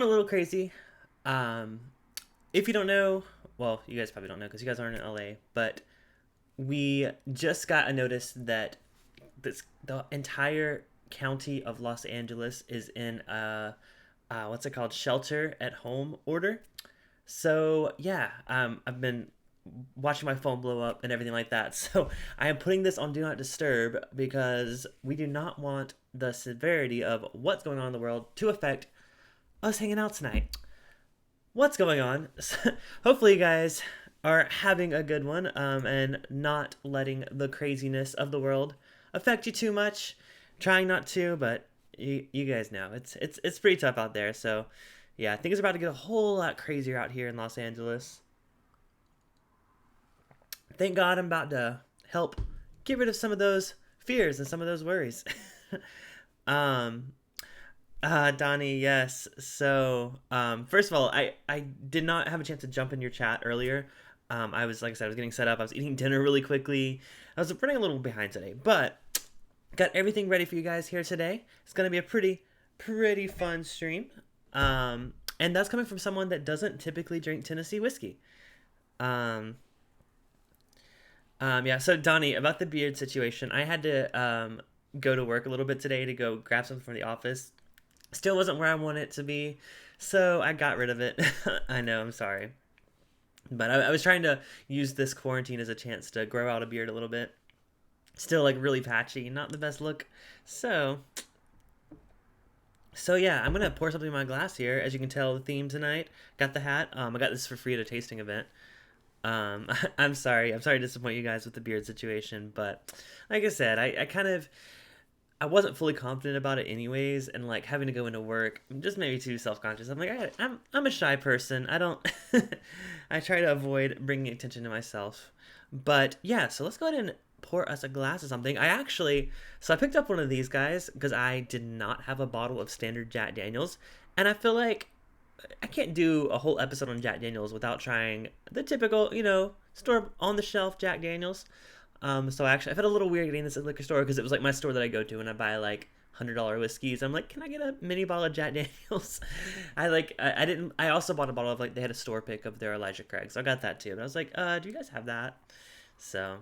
A little crazy. Um, if you don't know, well, you guys probably don't know because you guys aren't in LA, but we just got a notice that the entire county of Los Angeles is in a what's it called, shelter at home order. So yeah, I've been watching my phone blow up and everything like that. So I am putting this on Do Not Disturb because we do not want the severity of what's going on in the world to affect us hanging out tonight. What's going on? Hopefully, you guys are having a good one and not letting the craziness of the world affect you too much. Trying not to, but you guys know it's pretty tough out there. So, yeah, I think it's about to get a whole lot crazier out here in Los Angeles. Thank God I'm about to help get rid of some of those fears and some of those worries. um, Donnie, yes. So, first of all, I did not have a chance to jump in your chat earlier. I was, like I said, I was getting set up. I was eating dinner really quickly. I was running a little behind today, but got everything ready for you guys here today. It's gonna be a pretty fun stream. And that's coming from someone that doesn't typically drink Tennessee whiskey. Um, yeah. So Donnie, about the beard situation, I had to go to work a little bit today to go grab something from the office. Still wasn't where I wanted it to be, so I got rid of it. I know, I'm sorry. But I was trying to use this quarantine as a chance to grow out a beard a little bit. Still, like, really patchy, not the best look. So, so yeah, I'm gonna pour something in my glass here. As you can tell, the theme tonight. Got the hat. I got this for free at a tasting event. I'm sorry. I'm sorry to disappoint you guys with the beard situation, but like I said, I kind of I wasn't fully confident about it anyways, and like having to go into work just made me too self conscious. I'm like, I'm a shy person. I don't. I try to avoid bringing attention to myself. But yeah, so let's go ahead and pour us a glass of something. I picked up one of these guys because I did not have a bottle of standard Jack Daniels, and I feel like I can't do a whole episode on Jack Daniels without trying the typical, store on the shelf Jack Daniels. So I felt a little weird getting this at the liquor store because it was like my store that I go to and I buy like $100 whiskeys. I'm like, can I get a mini bottle of Jack Daniels? I didn't. I also bought a bottle of, like, they had a store pick of their Elijah Craig, so I got that too. But I was like, do you guys have that? So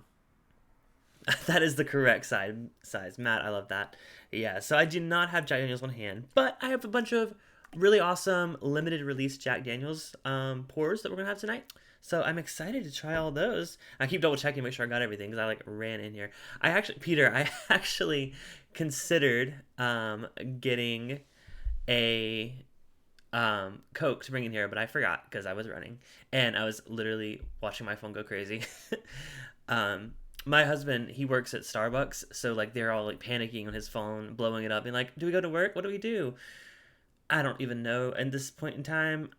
that is the correct size. Matt, I love that. Yeah, so I do not have Jack Daniels on hand, but I have a bunch of really awesome limited release Jack Daniels pours that we're gonna have tonight. So I'm excited to try all those. I keep double checking, make sure I got everything because I like ran in here. I actually considered getting a Coke to bring in here, but I forgot because I was running and I was literally watching my phone go crazy. um, my husband, he works at Starbucks, so like they're all like panicking on his phone, blowing it up, and like, do we go to work? What do we do? I don't even know at this point in time.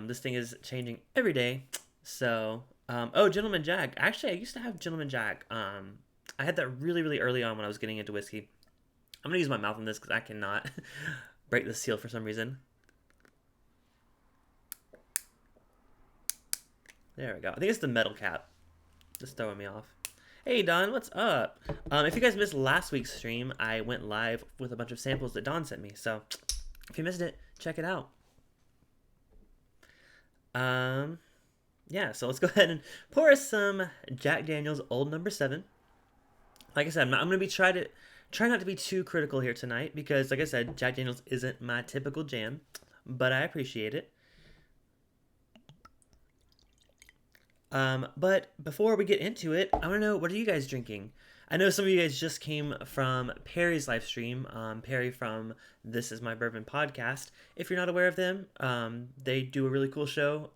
This thing is changing every day. So, oh, Gentleman Jack. Actually, I used to have Gentleman Jack. I had that really, really early on when I was getting into whiskey. I'm gonna use my mouth on this because I cannot break the seal for some reason. There we go. I think it's the metal cap. Just throwing me off. Hey Don, what's up? If you guys missed last week's stream, I went live with a bunch of samples that Don sent me. So if you missed it, check it out. Um, yeah, so let's go ahead and pour us some Jack Daniel's Old Number 7. Like I said, I'm gonna be try not to be too critical here tonight because, like I said, Jack Daniel's isn't my typical jam, but I appreciate it. But before we get into it, I want to know, what are you guys drinking? I know some of you guys just came from Perry's live stream. Perry from This Is My Bourbon podcast. If you're not aware of them, they do a really cool show.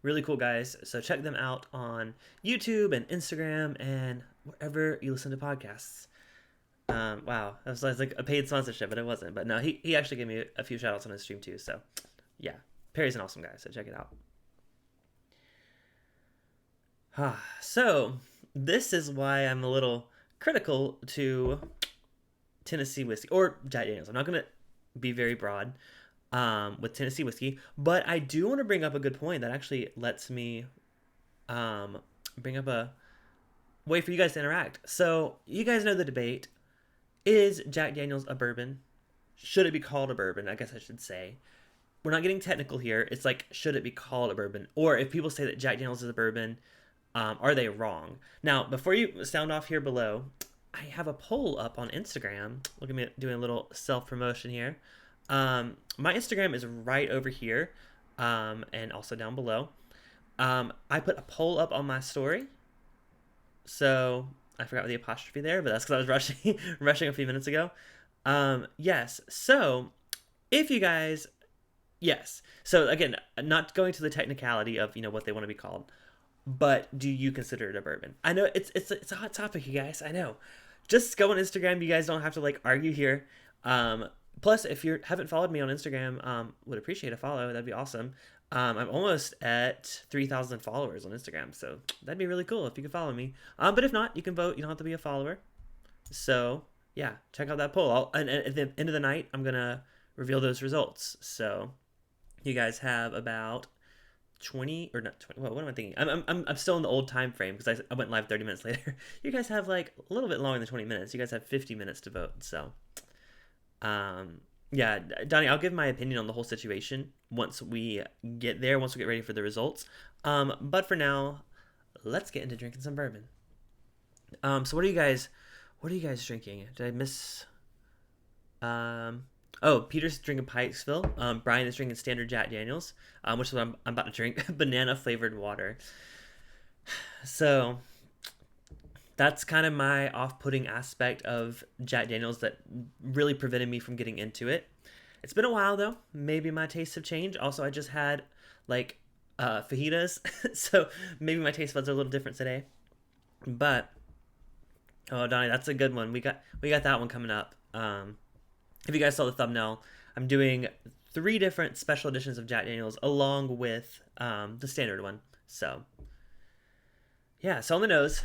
Really cool guys. So check them out on YouTube and Instagram and wherever you listen to podcasts. Wow, that was like a paid sponsorship, but it wasn't. But no, he actually gave me a few shout outs on his stream too. So yeah, Perry's an awesome guy. So check it out. So, this is why I'm a little critical to Tennessee whiskey or Jack Daniels. I'm not going to be very broad with Tennessee whiskey, but I do want to bring up a good point that actually lets me bring up a way for you guys to interact. So, you guys know the debate. Is Jack Daniels a bourbon? Should it be called a bourbon? I guess I should say. we're not getting technical here. It's like, should it be called a bourbon? Or if people say that Jack Daniels is a bourbon, are they wrong? Now, before you sound off here below, I have a poll up on Instagram. Look at me doing a little self promotion here. My Instagram is right over here, and also down below. I put a poll up on my story. So I forgot the apostrophe there, but that's because I was rushing a few minutes ago. Yes. So if you guys, yes. So again, not going to the technicality of what they want to be called, but do you consider it a bourbon? I know it's a hot topic, you guys. I know. Just go on Instagram. You guys don't have to like argue here. Plus, if you haven't followed me on Instagram, would appreciate a follow. That'd be awesome. I'm almost at 3,000 followers on Instagram, so that'd be really cool if you could follow me. But if not, you can vote. You don't have to be a follower. So yeah, check out that poll. And at the end of the night, I'm gonna reveal those results. So you guys have about 20 or not 20. What am I thinking? I'm still in the old time frame because I went live 30 minutes later. You guys have like a little bit longer than 20 minutes. You guys have 50 minutes to vote. So yeah, Donnie, I'll give my opinion on the whole situation once we get there, once we get ready for the results. But for now, let's get into drinking some bourbon. So what are you guys drinking? Did I miss? Oh, Peter's drinking Pikesville. Brian is drinking standard Jack Daniels, which is what I'm about to drink, banana flavored water. So that's kind of my off-putting aspect of Jack Daniels that really prevented me from getting into it. It's been a while though. Maybe my tastes have changed. Also, I just had like fajitas, so maybe my taste buds are a little different today. But oh, Donnie, that's a good one. We got that one coming up. If you guys saw the thumbnail, I'm doing 3 different special editions of Jack Daniels along with the standard one. So yeah, so on the nose.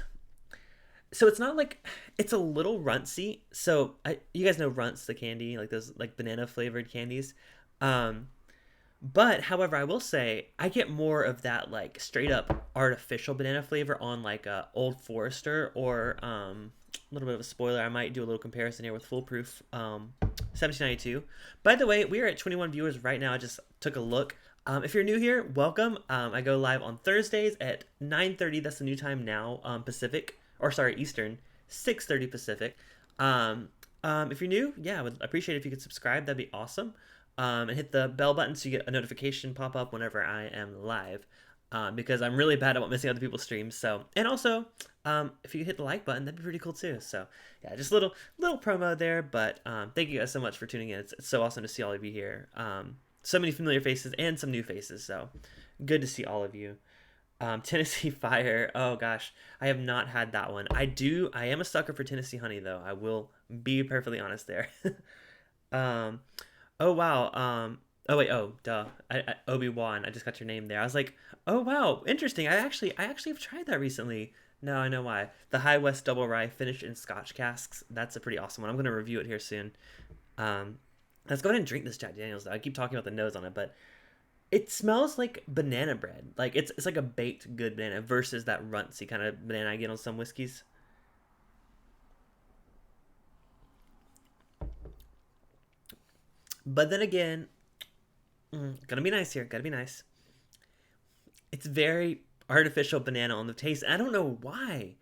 So it's not like, it's a little runtsy. So you guys know Runts, the candy, like those like banana flavored candies. But however, I will say I get more of that like straight up artificial banana flavor on like a Old Forester or a little bit of a spoiler. I might do a little comparison here with Foolproof 1792. By the way, we are at 21 viewers right now. I just took a look. If you're new here, welcome. I go live on Thursdays at 9:30. That's the new time now, Pacific. Or sorry, Eastern, 6:30 Pacific. If you're new, yeah, I would appreciate it if you could subscribe. That'd be awesome. And hit the bell button so you get a notification pop up whenever I am live. Because I'm really bad at missing other people's streams. So, and also, if you could hit the like button, that'd be pretty cool too. So, yeah, just a little promo there. But thank you guys so much for tuning in. It's so awesome to see all of you here. So many familiar faces and some new faces. So, good to see all of you. Tennessee Fire. Oh gosh, I have not had that one. I am a sucker for Tennessee Honey though. I will be perfectly honest there. Oh wow. Oh wait. Oh duh. Obi-Wan. I just got your name there. I was like, oh wow, interesting. I actually have tried that recently. No, I know why. The High West Double Rye finished in Scotch casks. That's a pretty awesome one. I'm gonna review it here soon. Let's go ahead and drink this Jack Daniels though. I keep talking about the nose on it, but it smells like banana bread. Like it's like a baked good banana versus that runtsy kind of banana I get on some whiskeys. But then again, gotta be nice here. Gotta be nice. It's very artificial banana on the taste. I don't know why.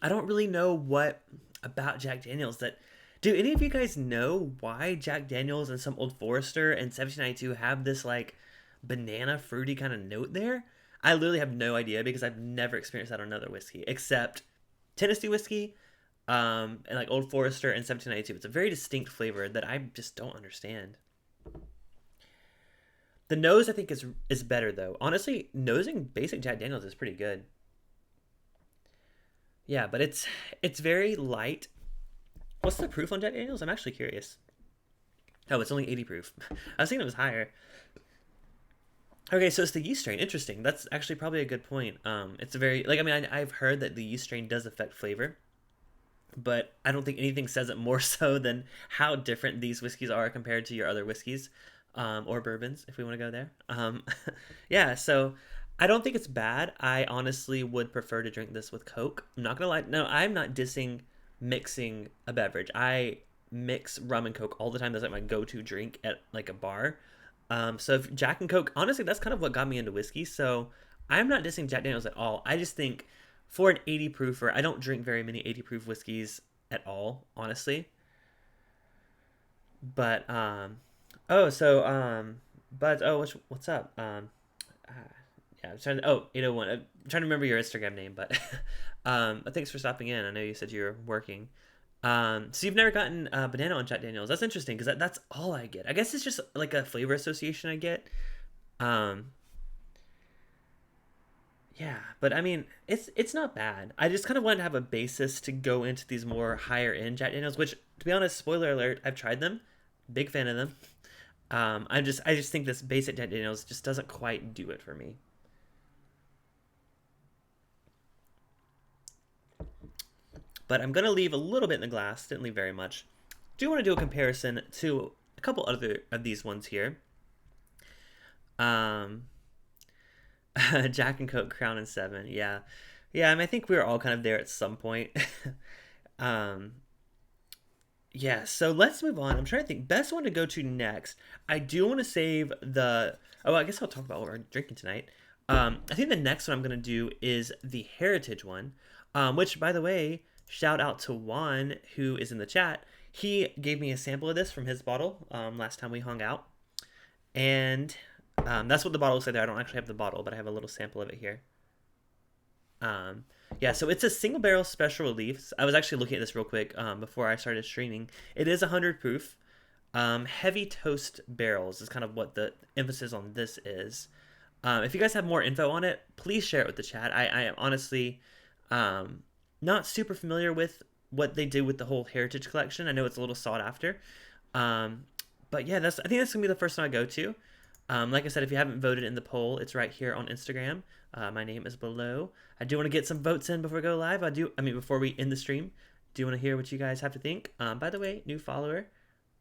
I don't really know what about Jack Daniels that. Do any of you guys know why Jack Daniels and some Old Forester and 1792 have this like banana fruity kind of note there? I literally have no idea because I've never experienced that on another whiskey except Tennessee whiskey, and like Old Forester and 1792. It's a very distinct flavor that I just don't understand. The nose I think is better though. Honestly, nosing basic Jack Daniels is pretty good. Yeah, but it's very light. What's the proof on Jack Daniels? I'm actually curious. Oh, it's only 80 proof. I was thinking it was higher. Okay, so it's the yeast strain. Interesting. That's actually probably a good point. It's a very like I mean I've heard that the yeast strain does affect flavor, but I don't think anything says it more so than how different these whiskeys are compared to your other whiskeys, or bourbons if we want to go there. Yeah. So I don't think it's bad. I honestly would prefer to drink this with Coke. I'm not gonna lie. No, I'm not dissing mixing a beverage. I mix rum and Coke all the time. That's like my go-to drink at like a bar. So if Jack and Coke, honestly, that's kind of what got me into whiskey. So I'm not dissing Jack Daniels at all. I just think for an 80 proofer, I don't drink very many 80 proof whiskeys at all, honestly. But oh, so but oh, what's up? Uh, yeah, I'm trying to, oh, 801. I'm trying to remember your Instagram name, but thanks for stopping in. I know you said you were working. So you've never gotten banana on Jack Daniels. That's interesting because that's all I get. I guess it's just like a flavor association I get. Um, yeah, but I mean, it's not bad. I just kind of wanted to have a basis to go into these more higher end Jack Daniels, which, to be honest, spoiler alert, I've tried them. Big fan of them. I just think this basic Jack Daniels just doesn't quite do it for me. But I'm gonna leave a little bit in the glass. Didn't leave very much. Do want to do a comparison to a couple other of these ones here. Um, Jack and Coke, Crown and Seven. Yeah, yeah. I think we were all kind of there at some point. um, yeah. So let's move on. I'm trying to think. Best one to go to next. I do want to save the. Oh, I guess I'll talk about what we're drinking tonight. I think the next one I'm gonna do is the Heritage one. Which, by the way, shout out to Juan who is in the chat. He gave me a sample of this from his bottle last time we hung out, and that's what the bottle looks like there. I don't actually have the bottle, but I have a little sample of it here. Yeah, so it's a single barrel special relief. I was actually looking at this real quick before I started streaming. It is 100 proof. Heavy toast barrels is kind of what the emphasis on this is. If you guys have more info on it, please share it with the chat. I am honestly not super familiar with what they did with the whole Heritage collection. I know it's a little sought after. Um, but yeah, I think that's going to be the first one I go to. Like I said, if you haven't voted in the poll, it's right here on Instagram. My name is below. I do want to get some votes in before we go live. Before we end the stream, do you want to hear what you guys have to think? By the way, new follower.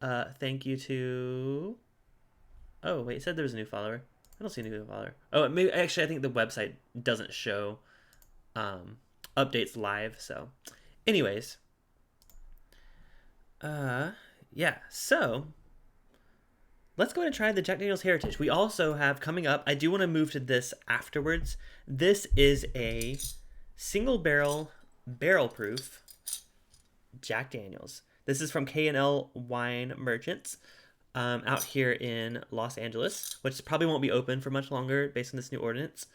Thank you to. Oh wait, it said there was a new follower. I don't see a new follower. Oh, maybe actually, I think the website doesn't show updates live. So, anyways, yeah. So let's go ahead and try the Jack Daniel's Heritage. We also have coming up, I do want to move to this afterwards. This is a single barrel proof Jack Daniels. This is from K&L Wine Merchants out here in Los Angeles, which probably won't be open for much longer based on this new ordinance.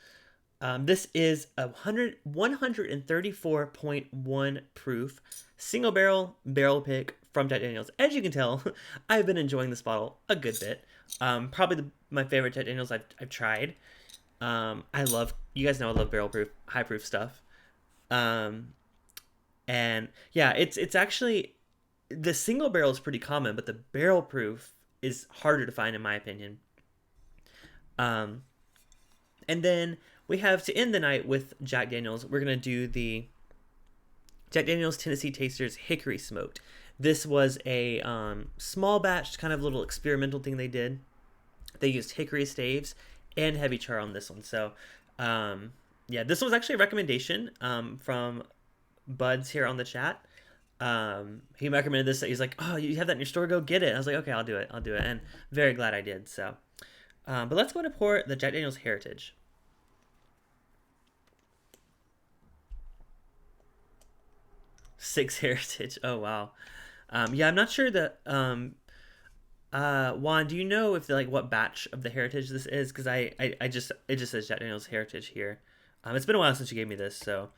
This is a 134.1 proof single barrel pick from Jack Daniels. As you can tell, I've been enjoying this bottle a good bit. Probably my favorite Jack Daniels I've tried. I love, you guys know I love barrel proof, high proof stuff. And yeah, it's actually, the single barrel is pretty common, but the barrel proof is harder to find in my opinion. And then we have, to end the night with Jack Daniels, we're going to do the Jack Daniels Tennessee Tasters Hickory-Smoked. This was a small batch, kind of little experimental thing they did. They used hickory staves and heavy char on this one. So, yeah, this was actually a recommendation from Buds here on the chat. He recommended this. He's like, oh, you have that in your store? Go get it. I was like, okay, I'll do it. And very glad I did. So, but let's go to pour the Jack Daniels Heritage. Six Heritage. Oh wow. Yeah, I'm not sure that. Juan, do you know if what batch of the Heritage this is? Because I just, it just says Jack Daniel's Heritage here. It's been a while since you gave me this, so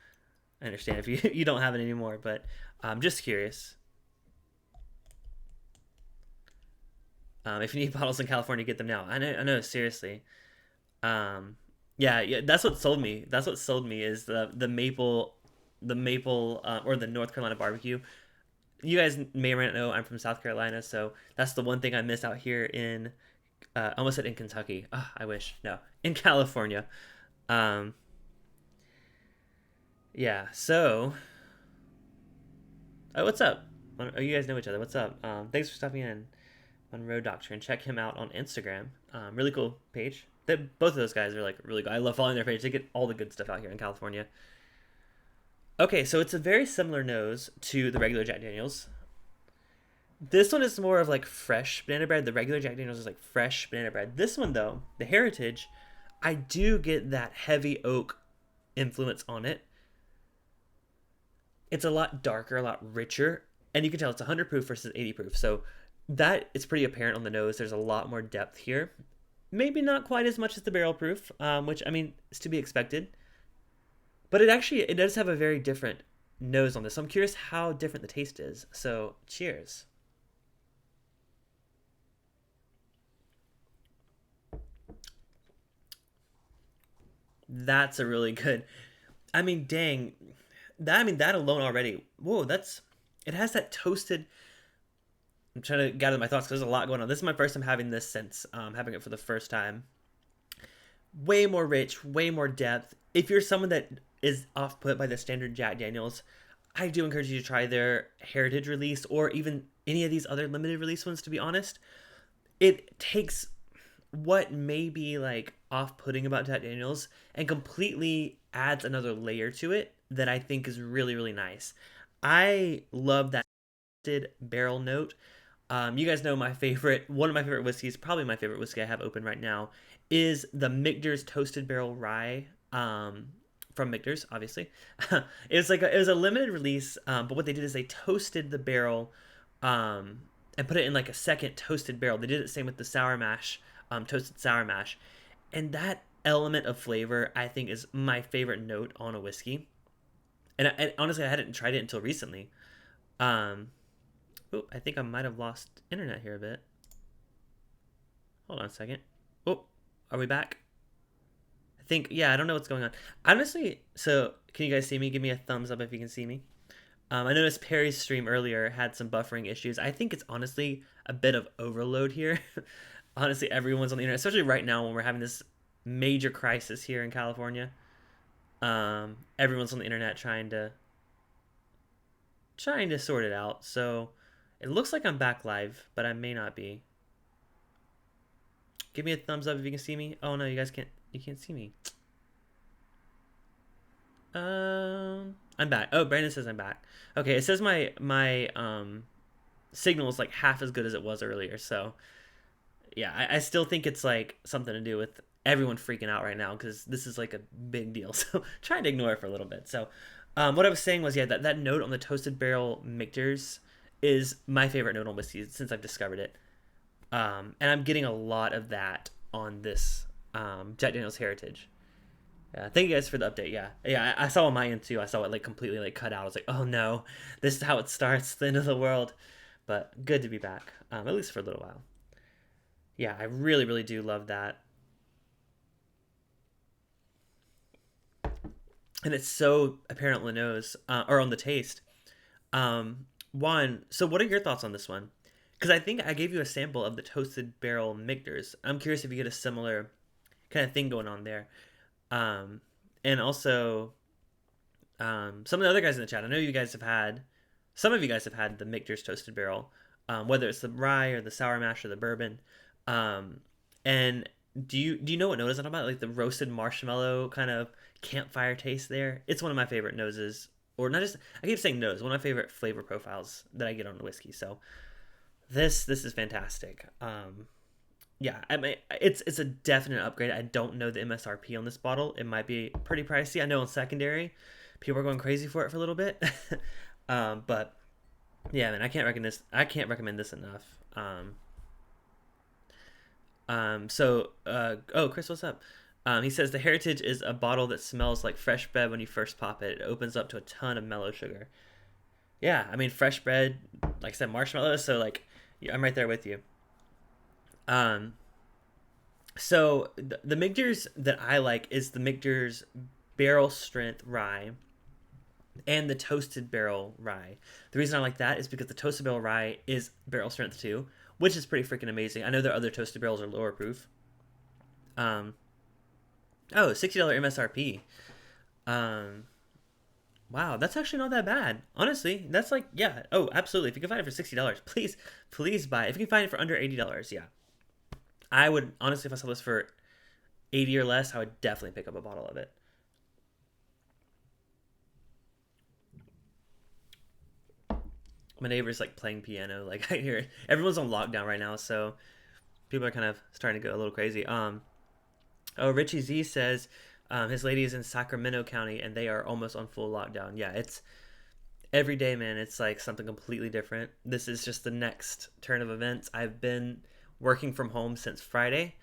I understand if you don't have it anymore. But I'm just curious. If you need bottles in California, get them now. I know. Seriously. Yeah. That's what sold me. That's what sold me is the maple or the North Carolina barbecue. You guys may or may not know I'm from South Carolina, so that's the one thing I miss out here in almost said in Kentucky. Oh, I wish. No, in California. Yeah. So, oh, what's up? Oh, you guys know each other. What's up? Thanks for stopping in. Monroe Doctrine. Check him out on Instagram. Really cool page. Both of those guys are really good. I love following their page. They get all the good stuff out here in California. Okay, so it's a very similar nose to the regular Jack Daniels. This one is more of like fresh banana bread. The regular Jack Daniels is like fresh banana bread. This one though, the Heritage, I do get that heavy oak influence on it. It's a lot darker, a lot richer, and you can tell it's 100 proof versus 80 proof. So that is pretty apparent on the nose. There's a lot more depth here. Maybe not quite as much as the barrel proof, which I mean is to be expected. But it does have a very different nose on this. So I'm curious how different the taste is. So cheers. That's a really good. I mean, dang, that alone already. Whoa, that's it has that toasted. I'm trying to gather my thoughts because there's a lot going on. This is my first time having this since having it for the first time. Way more rich, way more depth. If you're someone that is off put by the standard Jack Daniels, I do encourage you to try their Heritage release or even any of these other limited release ones. To be honest, it takes what may be like off-putting about Jack Daniels and completely adds another layer to it that I think is really really nice. I love that barrel note. You guys know my favorite, one of my favorite whiskeys, probably my favorite whiskey I have open right now, is the Michter's Toasted Barrel Rye. From Michter's, obviously. It was a limited release, but what they did is they toasted the barrel, and put it in like a second toasted barrel. They did the same with the sour mash, toasted sour mash, and that element of flavor I think is my favorite note on a whiskey. And honestly, I hadn't tried it until recently. Um, Oh, I think I might have lost internet here a bit. Hold on a second. Oh, are we back? I think, yeah, I don't know what's going on. Honestly, so can you guys see me? Give me a thumbs up if you can see me. I noticed Perry's stream earlier had some buffering issues. I think it's honestly a bit of overload here. Honestly, everyone's on the internet, especially right now when we're having this major crisis here in California. Everyone's on the internet trying to sort it out. So it looks like I'm back live, but I may not be. Give me a thumbs up if you can see me. Oh no, you guys can't. You can't see me. I'm back. Oh, Brandon says I'm back. Okay, it says my signal is like half as good as it was earlier. So yeah, I still think it's like something to do with everyone freaking out right now because this is like a big deal. So trying to ignore it for a little bit. So what I was saying was, yeah, that note on the toasted barrel Michter's is my favorite note on whiskey since I've discovered it. And I'm getting a lot of that on this Jack Daniel's Heritage. Yeah, thank you guys for the update. Yeah, yeah, I saw on my end too. I saw it like completely like cut out. I was like, oh no, this is how it starts, the end of the world. But good to be back, at least for a little while. Yeah, I really, really do love that, and it's so apparent on the nose or on the taste. Juan, so what are your thoughts on this one? Because I think I gave you a sample of the toasted barrel Michter's. I'm curious if you get a similar kind of thing going on there. Um, and also, some of the other guys in the chat, I know you guys have had, some of you guys have had the Michter's toasted barrel, whether it's the rye or the sour mash or the bourbon. Um, and do you know what note I'm about? Like the roasted marshmallow kind of campfire taste there. It's one of my favorite noses, or not just. I keep saying nose. One of my favorite flavor profiles that I get on whiskey. So this is fantastic. Yeah, I mean it's a definite upgrade. I don't know the MSRP on this bottle. It might be pretty pricey. I know on secondary, people are going crazy for it for a little bit. But yeah, man, I can't recommend this enough. Oh, Chris, what's up? He says the Heritage is a bottle that smells like fresh bread when you first pop it. It opens up to a ton of mellow sugar. Yeah, I mean fresh bread, like I said, marshmallows. So like, yeah, I'm right there with you. Um, so the Michter's that I like is the Michter's barrel strength rye and the toasted barrel rye. The reason I like that is because the toasted barrel rye is barrel strength too, which is pretty freaking amazing. I know their other toasted barrels are lower proof. Um, oh, $60 MSRP. Um, wow, that's actually not that bad. Honestly, that's like, yeah. Oh, absolutely. If you can find it for $60, please buy it. If you can find it for under $80, yeah. I would honestly, if I saw this for 80 or less, I would definitely pick up a bottle of it. My neighbor's like playing piano. Like I hear it. Everyone's on lockdown right now, so people are kind of starting to go a little crazy. Oh, Richie Z says his lady is in Sacramento County and they are almost on full lockdown. Yeah, it's every day, man. It's like something completely different. This is just the next turn of events. I've been working from home since Friday.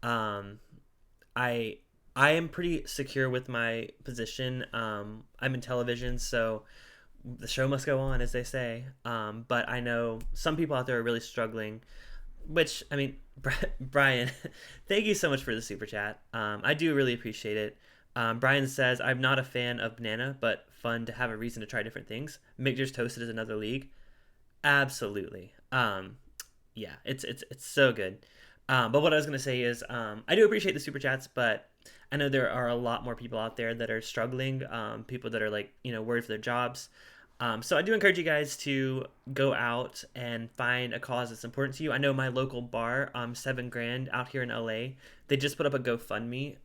Um, I I am pretty secure with my position. I'm in television, so the show must go on, as they say. But I know some people out there are really struggling. Which I mean, Brian, thank you so much for the super chat. I do really appreciate it. Brian says, "I'm not a fan of banana, but fun to have a reason to try different things. Mixers Toasted is another league. Absolutely. Yeah, it's so good. But what I was gonna say is, I do appreciate the super chats, but I know there are a lot more people out there that are struggling. People that are like worried for their jobs. So I do encourage you guys to go out and find a cause that's important to you. I know my local bar, 7 Grand out here in LA, they just put up a GoFundMe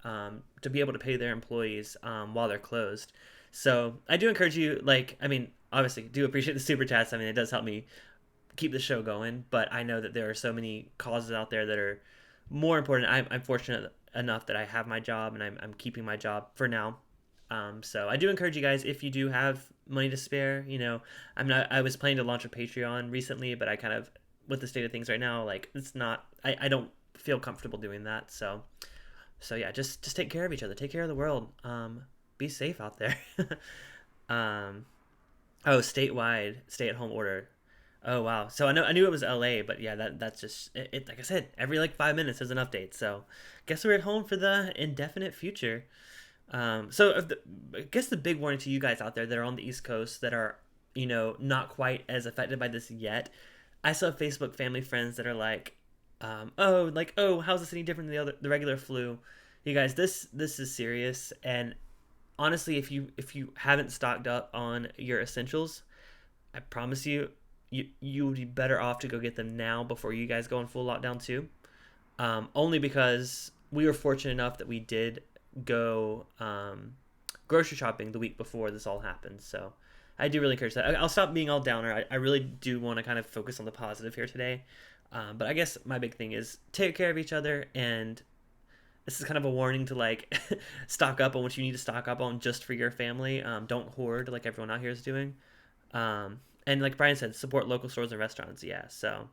to be able to pay their employees while they're closed. So I do encourage you, like, I mean, obviously, do appreciate the super chats. I mean, it does help me keep the show going, but I know that there are so many causes out there that are more important. I'm fortunate enough that I have my job and I'm keeping my job for now. So I do encourage you guys, if you do have money to spare, I was planning to launch a Patreon recently, but I kind of, with the state of things right now, like it's not, I don't feel comfortable doing that. So yeah, just take care of each other, take care of the world. Be safe out there. um, oh, statewide stay at home order. Oh wow. So I knew it was LA, but yeah, that's just it. Like I said, every like 5 minutes there's an update. So guess we're at home for the indefinite future. So I guess the big warning to you guys out there that are on the East Coast that are not quite as affected by this yet. I saw Facebook family friends that are like, oh, how's this any different than the regular flu? You guys, this is serious. And honestly, if you haven't stocked up on your essentials, I promise you, you would be better off to go get them now before you guys go on full lockdown too. Only because we were fortunate enough that we did go grocery shopping the week before this all happened. So I do really encourage that. I'll stop being all downer. I really do want to kind of focus on the positive here today. But I guess my big thing is take care of each other, and this is kind of a warning to like stock up on what you need to stock up on just for your family. Don't hoard like everyone out here is doing. And like Brian said, support local stores and restaurants. So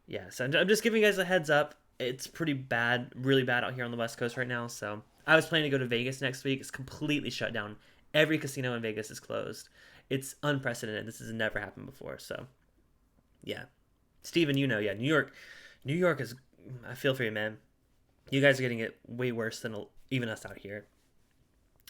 I'm just giving you guys a heads up. It's pretty bad, really bad out here on the West Coast right now. So I was planning to go to Vegas next week. It's completely shut down. Every casino in Vegas is closed. It's unprecedented. This has never happened before. So yeah, Steven, yeah, New York is. I feel for you, man. You guys are getting it way worse than even us out here.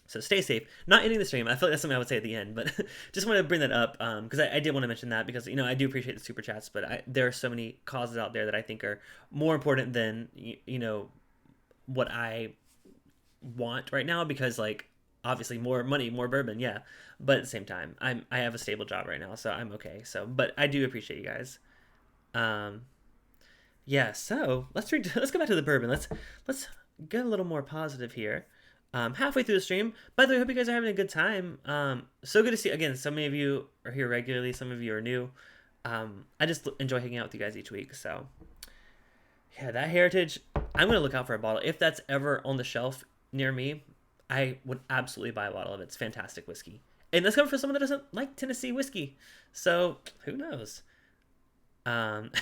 So stay safe. Not ending the stream. I feel like that's something I would say at the end, but just wanted to bring that up because I did want to mention that because I do appreciate the super chats, but there are so many causes out there that I think are more important than what I want right now because like obviously more money, more bourbon, yeah, but at the same time I have a stable job right now, so I'm okay. So but I do appreciate you guys. Yeah. So let's go back to the bourbon. Let's get a little more positive here. Halfway through the stream. By the way, hope you guys are having a good time. So good to see. Again, so many of you are here regularly. Some of you are new. I just enjoy hanging out with you guys each week. So, yeah, that Heritage. I'm gonna look out for a bottle. If that's ever on the shelf near me, I would absolutely buy a bottle of it. It's fantastic whiskey, and that's coming for someone that doesn't like Tennessee whiskey. So who knows? Um,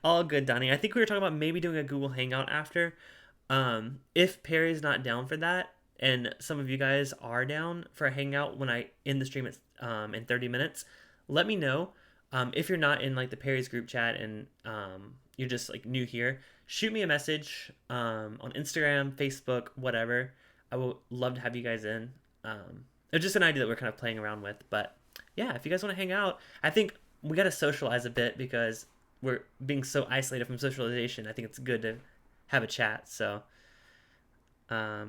all good, Donnie. I think we were talking about maybe doing a Google Hangout after. If Perry's not down for that, and some of you guys are down for a hangout when I end the stream at in 30 minutes, let me know. If you're not in like the Perry's group chat and you're just like new here, shoot me a message on Instagram, Facebook, whatever. I would love to have you guys in. It's just an idea that we're kind of playing around with, but yeah, if you guys want to hang out, I think we got to socialize a bit because we're being so isolated from socialization. I think it's good to have a chat. So, yeah,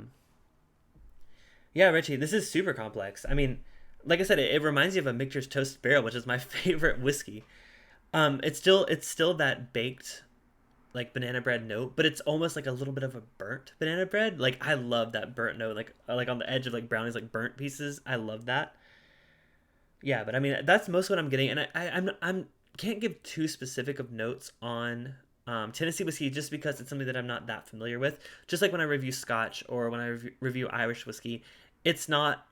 Richie, this is super complex. I mean, like I said, it reminds you of a Michter's Toast Barrel, which is my favorite whiskey. It's still that baked, like banana bread note, but it's almost like a little bit of a burnt banana bread. Like I love that burnt note, like on the edge of like brownies, like burnt pieces. I love that. Yeah, but I mean that's most what I'm getting, and I'm can't give too specific of notes on Tennessee whiskey just because it's something that I'm not that familiar with. Just like when I review Scotch or when I review Irish whiskey, it's not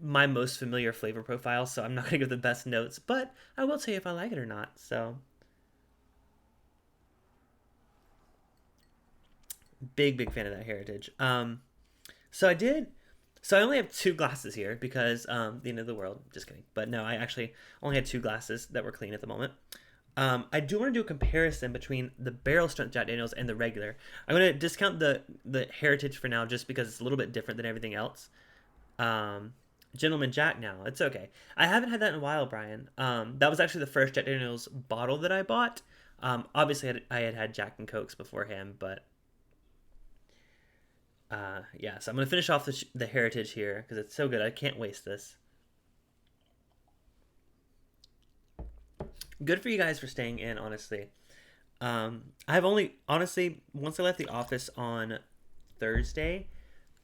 my most familiar flavor profile, so I'm not gonna give the best notes, but I will tell you if I like it or not. So big fan of that heritage. So I did. So I only have two glasses here because the end of the world. Just kidding. But no, I actually only had two glasses that were clean at the moment. I do want to do a comparison between the barrel strength Jack Daniels and the regular. I'm going to discount the heritage for now just because it's a little bit different than everything else. Um, Gentleman Jack now. It's okay. I haven't had that in a while, Brian. That was actually the first Jack Daniels bottle that I bought. Obviously, I had had Jack and Cokes beforehand, but yeah, so I'm gonna finish off the heritage here because it's so good. I can't waste this. Good for you guys for staying in, honestly. I've only honestly once I left the office on Thursday,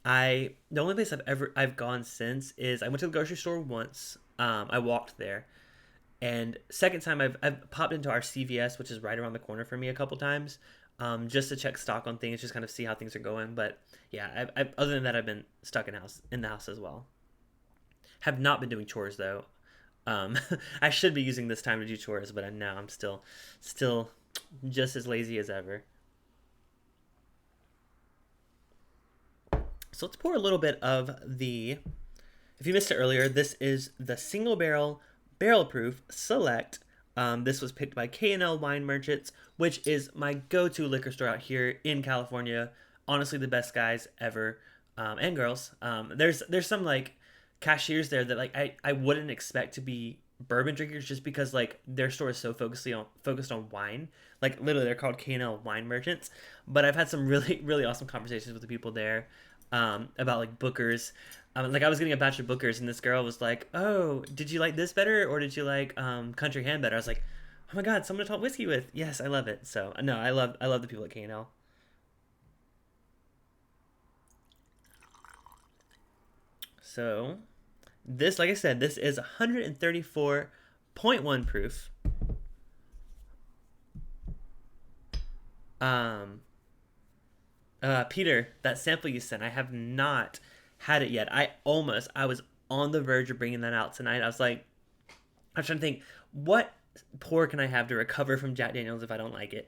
the only place I've gone since is I went to the grocery store once. I walked there, and second time I've popped into our CVS, which is right around the corner for me a couple times, just to check stock on things, just kind of see how things are going. But yeah, other than that, I've been stuck in the house as well. Have not been doing chores though. Um, I should be using this time to do chores, but now I'm still just as lazy as ever. So let's pour a little bit of the. If you missed it earlier, this is the single barrel proof select. This was picked by K&L Wine Merchants, which is my go-to liquor store out here in California. Honestly, the best guys ever, and girls. There's some like cashiers there that like I wouldn't expect to be bourbon drinkers just because like their store is so focused on wine. Like literally, they're called K&L Wine Merchants. But I've had some really awesome conversations with the people there about like Booker's. Like I was getting a batch of Bookers, and this girl was like, "Oh, did you like this better, or did you like Country Hand better?" I was like, "Oh my God, someone to talk whiskey with." Yes, I love it. So no, I love the people at K&L. So this, like I said, this is 134.1 proof. Um, Peter, that sample you sent, I have not had it yet. I was on the verge of bringing that out tonight. I was trying to think, what pour can I have to recover from Jack Daniels if I don't like it?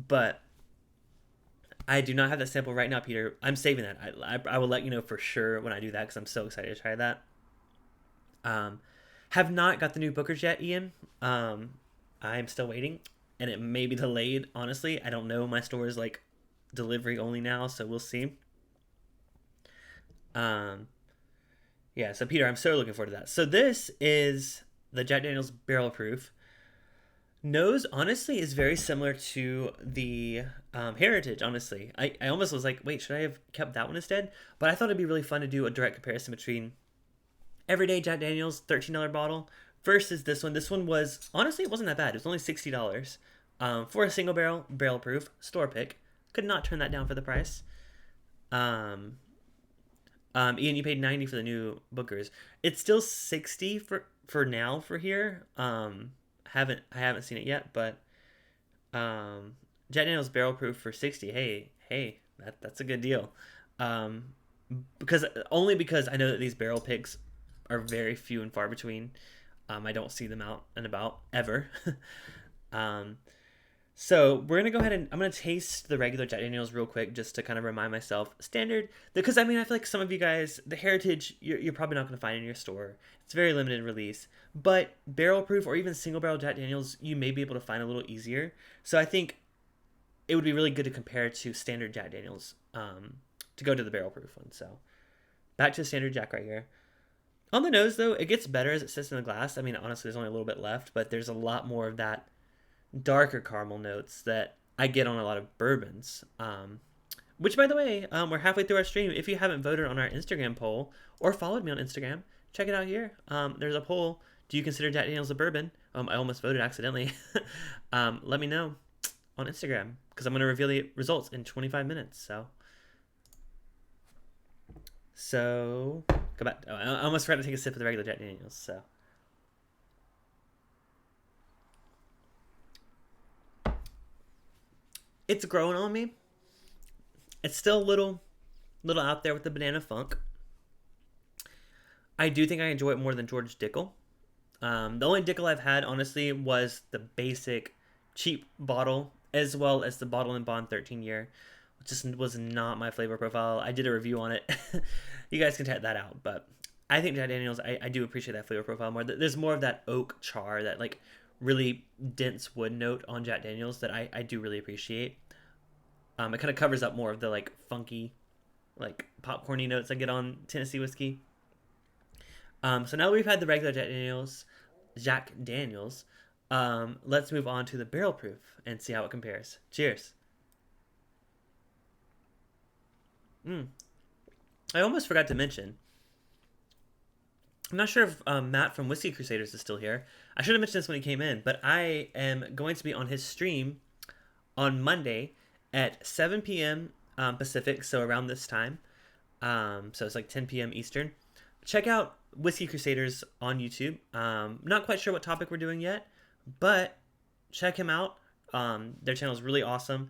But I do not have that sample right now, Peter. I'm saving that. I will let you know for sure when I do that because I'm so excited to try that. Um, have not got the new Bookers yet, Ian. I'm still waiting, and it may be delayed. Honestly, I don't know. My store is like delivery only now, so we'll see. Um, yeah. So Peter, I'm so looking forward to that. So this is the Jack Daniel's Barrel Proof. Nose honestly is very similar to the Heritage. Honestly, I almost was like, wait, should I have kept that one instead? But I thought it'd be really fun to do a direct comparison between everyday Jack Daniel's $13 bottle versus this one. This one was honestly it wasn't that bad. It was only $60 for a single barrel proof store pick. Could not turn that down for the price. Um, Ian, you paid 90 for the new Bookers. It's still 60 for now for here. I haven't seen it yet, but um, Jack Daniel's barrel proof for 60. Hey, that's a good deal. Um, because I know that these barrel picks are very few and far between. I don't see them out and about ever. um, so we're gonna go ahead and I'm gonna taste the regular Jack Daniels real quick just to kind of remind myself standard because I mean I feel like some of you guys the Heritage you're probably not gonna find in your store. It's very limited release, but barrel proof or even single barrel Jack Daniels you may be able to find a little easier. So I think it would be really good to compare to standard Jack Daniels to go to the barrel proof one. So back to standard Jack right here. On the nose though, it gets better as it sits in the glass. I mean honestly, there's only a little bit left, but there's a lot more of that darker caramel notes that I get on a lot of bourbons. Which, by the way, we're halfway through our stream. If you haven't voted on our Instagram poll or followed me on Instagram, check it out here. There's a poll. Do you consider Jack Daniels a bourbon? I almost voted accidentally. Let me know on Instagram because I'm going to reveal the results in 25 minutes. So go back. Oh, I almost forgot to take a sip of the regular Jack Daniels. So It's growing on me. It's still a little out there with the banana funk. I do think I enjoy it more than George Dickel. The only Dickel I've had, honestly, was the basic cheap bottle, as well as the Bottle and Bond 13 year, which just was not my flavor profile. I did a review on it. You guys can check that out. But I think Jack Daniels, I do appreciate that flavor profile more. There's more of that oak char, that like really dense wood note on Jack Daniels that I do really appreciate. It kind of covers up more of the like funky, like popcorny notes I get on Tennessee whiskey. So now we've had the regular Jack Daniels. Let's move on to the barrel proof and see how it compares. Cheers. Mm. I almost forgot to mention. I'm not sure if Matt from Whiskey Crusaders is still here. I should have mentioned this when he came in, but I am going to be on his stream on Monday at 7 p.m. Pacific, so around this time. So it's like 10 p.m. Eastern. Check out Whiskey Crusaders on YouTube. Not quite sure what topic we're doing yet, but check him out. Their channel is really awesome.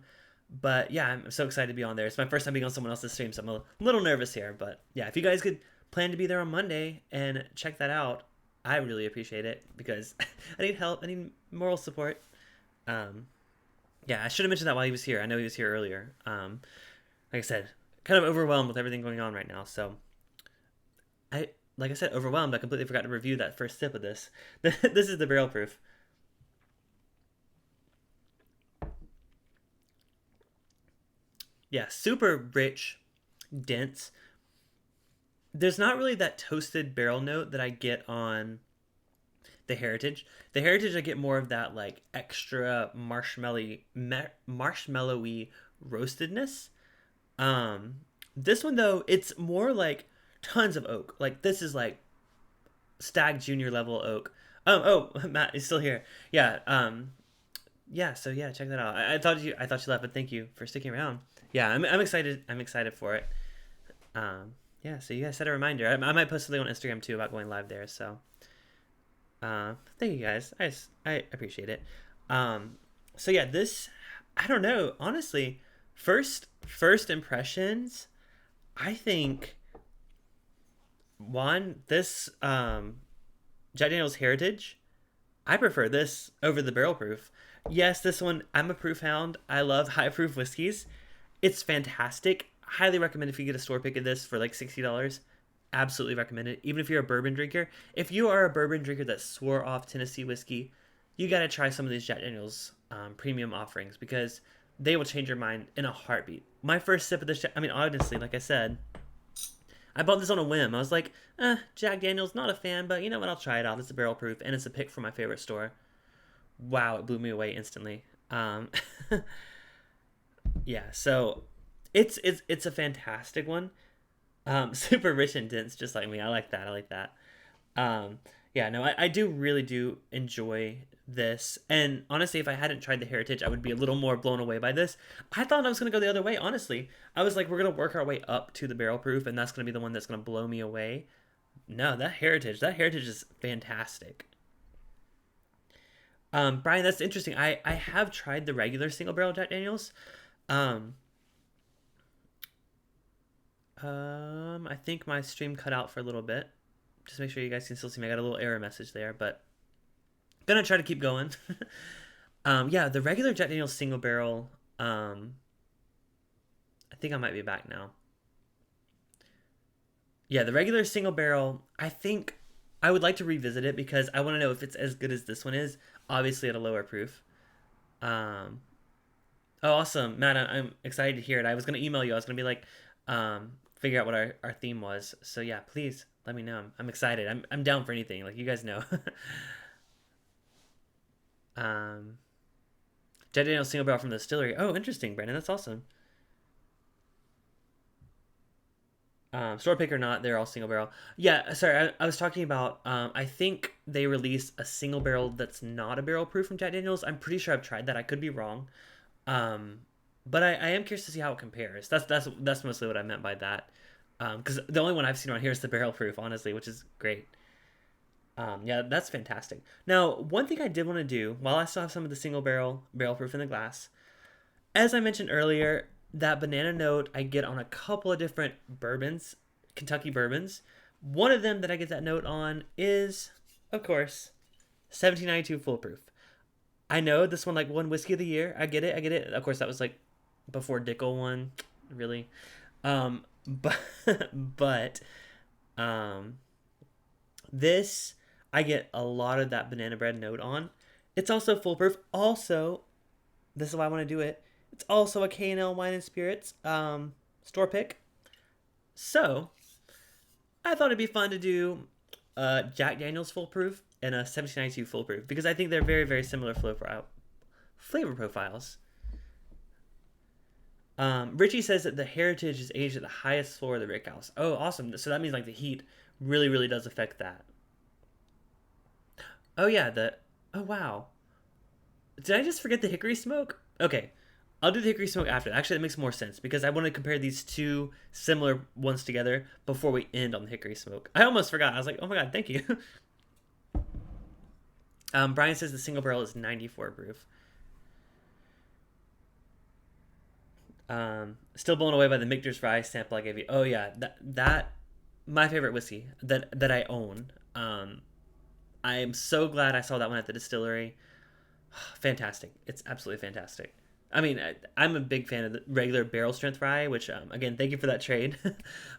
But yeah, I'm so excited to be on there. It's my first time being on someone else's stream, so I'm a little nervous here. But yeah, if you guys could plan to be there on Monday and check that out, I really appreciate it because I need help. I need moral support. Yeah, I should have mentioned that while he was here. I know he was here earlier. Like I said, kind of overwhelmed with everything going on right now. So like I said, overwhelmed. I completely forgot to review that first sip of this. This is the barrel proof. Yeah, super rich, dense. There's not really that toasted barrel note that I get on the Heritage. The Heritage, I get more of that like extra marshmallowy roastedness. This one though, it's more like tons of oak. Like this is like Stag Junior level oak. Matt is still here. Yeah. Yeah. So yeah, check that out. I thought you left, but thank you for sticking around. Yeah, I'm excited. I'm excited for it. Yeah. So you guys set a reminder. I might post something on Instagram too about going live there. So, thank you guys. I appreciate it. So yeah, this I don't know. Honestly, first impressions. I think this Jack Daniel's Heritage, I prefer this over the barrel proof. Yes, this one, I'm a proof hound. I love high proof whiskeys. It's fantastic. Highly recommend if you get a store pick of this for like $60. Absolutely recommend it. Even if you're a bourbon drinker. If you are a bourbon drinker that swore off Tennessee whiskey, you got to try some of these Jack Daniel's premium offerings because they will change your mind in a heartbeat. My first sip of this, I mean, honestly, like I said, I bought this on a whim. I was like, Jack Daniels, not a fan, but you know what? I'll try it out. It's a barrel proof, and it's a pick from my favorite store. Wow, it blew me away instantly. Yeah, so it's a fantastic one. Super rich and dense, just like me. I like that. I like that. Yeah, no, I do really do enjoy this. And honestly, if I hadn't tried the Heritage, I would be a little more blown away by this. I thought I was going to go the other way, honestly. I was like, we're going to work our way up to the barrel proof, and that's going to be the one that's going to blow me away. No, that Heritage is fantastic. Brian, that's interesting. I have tried the regular single barrel Jack Daniels. I think my stream cut out for a little bit. Just make sure you guys can still see me. I got a little error message there, but gonna try to keep going. Yeah, the regular Jack Daniel's single barrel. I think I might be back now. Yeah, the regular single barrel. I think I would like to revisit it because I want to know if it's as good as this one is. Obviously at a lower proof. Oh, awesome, Matt! I'm excited to hear it. I was gonna email you. I was gonna be like, figure out what our theme was. So yeah, please let me know. I'm excited. I'm down for anything. Like you guys know. Jack Daniel's single barrel from the distillery. Oh, interesting, Brandon. That's awesome. Store pick or not, they're all single barrel. Yeah, sorry, I was talking about. I think they released a single barrel that's not a barrel proof from Jack Daniel's. I'm pretty sure I've tried that. I could be wrong. But I am curious to see how it compares. That's mostly what I meant by that. Because the only one I've seen on here is the barrel proof, honestly, which is great. Yeah, that's fantastic. Now, one thing I did want to do while I still have some of the single barrel proof in the glass As I mentioned earlier, that banana note I get on a couple of different bourbons, Kentucky bourbons. One of them that I get that note on is, of course, 1792 Foolproof. I know this one like won whiskey of the year. I get it. I get it. Of course, that was like before Dickel won, really. But but um, this I get a lot of that banana bread note on. It's also foolproof. Also, this is why I want to do it. It's also a K&L Wine and Spirits store pick. So I thought it'd be fun to do Jack Daniel's foolproof and a 1792 foolproof because I think they're very very similar flavor profiles. Richie says that the Heritage is aged at the highest floor of the rick house. Oh, awesome! So that means like the heat really really does affect that. Oh yeah, the oh wow. Did I just forget the hickory smoke? Okay, I'll do the hickory smoke after. Actually, that makes more sense because I want to compare these two similar ones together before we end on the hickory smoke. I almost forgot. I was like, oh my god, thank you. Brian says the single barrel is 94 proof. Still blown away by the Michter's Rye sample I gave you. Oh yeah, that my favorite whiskey that I own. I am so glad I saw that one at the distillery. Fantastic! It's absolutely fantastic. I mean, I'm a big fan of the regular barrel strength rye, which again, thank you for that trade.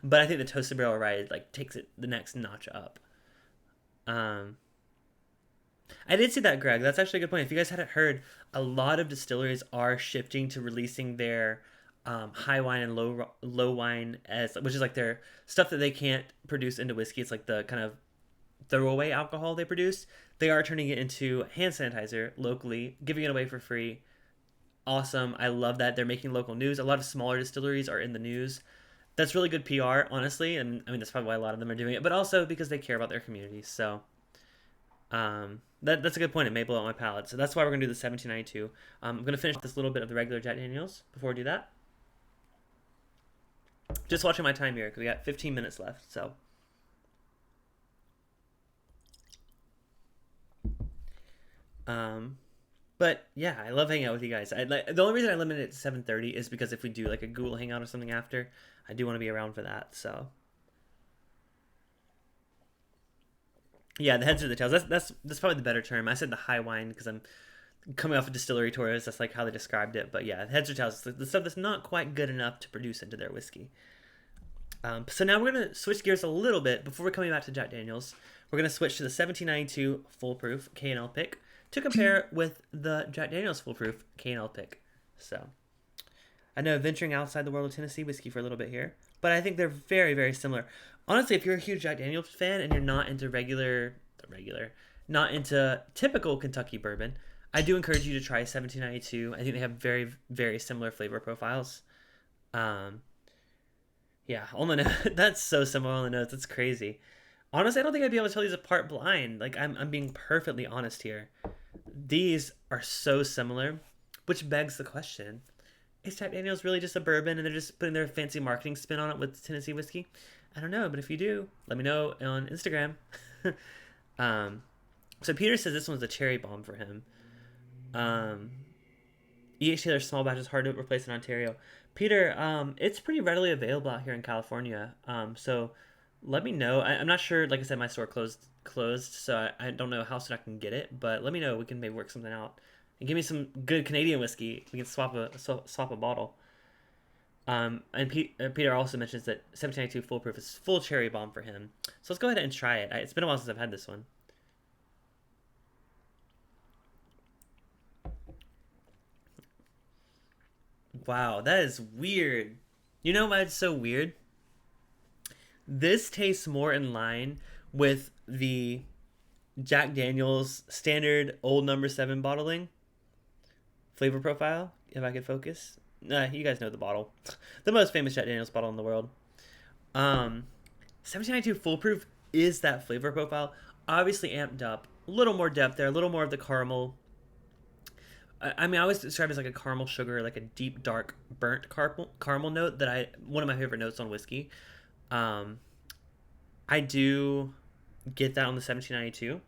But I think the toasted barrel rye like takes it the next notch up. Um, I did see that, Greg. That's actually a good point. If you guys hadn't heard, a lot of distilleries are shifting to releasing their high wine and low wine as which is like their stuff that they can't produce into whiskey. It's like the kind of throwaway alcohol they produce. They are turning it into hand sanitizer locally, giving it away for free. Awesome. I love that they're making local news. A lot of smaller distilleries are in the news. That's really good PR, honestly, and I mean that's probably why a lot of them are doing it, but also because they care about their communities. So that's a good point. It may blow out my palate. So that's why we're going to do the 1792. I'm going to finish this little bit of the regular Jack Daniels before we do that. Just watching my time here because we got 15 minutes left. So, um, but yeah, I love hanging out with you guys. The only reason I limited it to 7:30 is because if we do like a Google Hangout or something after, I do want to be around for that. So yeah, the heads or the tails. That's probably the better term. I said the high wine because I'm coming off of distillery tours. That's like how they described it. But yeah, heads or tails, the stuff that's not quite good enough to produce into their whiskey. So now we're gonna switch gears a little bit before we're coming back to Jack Daniels. We're gonna switch to the 1792 Foolproof K&L pick to compare with the Jack Daniels Foolproof K&L pick. So I know venturing outside the world of Tennessee whiskey for a little bit here, but I think they're very very similar. Honestly, if you're a huge Jack Daniels fan and you're not into not into typical Kentucky bourbon, I do encourage you to try 1792. I think they have very very similar flavor profiles. Um, Yeah, on the note, that's so similar on the notes. It's crazy. Honestly, I don't think I'd be able to tell these apart blind. Like I'm being perfectly honest here. These are so similar, which begs the question: is Jack Daniels really just a bourbon, and they're just putting their fancy marketing spin on it with Tennessee whiskey? I don't know, but if you do, let me know on Instagram. um, so Peter says this one's a cherry bomb for him. Um, E.H. Taylor small batch is hard to replace in Ontario. Peter, it's pretty readily available out here in California. So let me know. I'm not sure. Like I said, my store closed, so I don't know how soon I can get it. But let me know. We can maybe work something out. And give me some good Canadian whiskey. We can swap a bottle. Peter also mentions that 1792 Foolproof is full cherry bomb for him. So let's go ahead and try it. It's been a while since I've had this one. Wow, that is weird. You know why it's so weird? This tastes more in line with the Jack Daniels standard old number 7 bottling flavor profile. If I could focus. You guys know the bottle. The most famous Jack Daniels bottle in the world. 1792 Foolproof is that flavor profile. Obviously amped up. A little more depth there. A little more of the caramel. I mean, I always describe it as like a caramel sugar, like a deep, dark, burnt caramel note one of my favorite notes on whiskey. Um, I do get that on the 1792.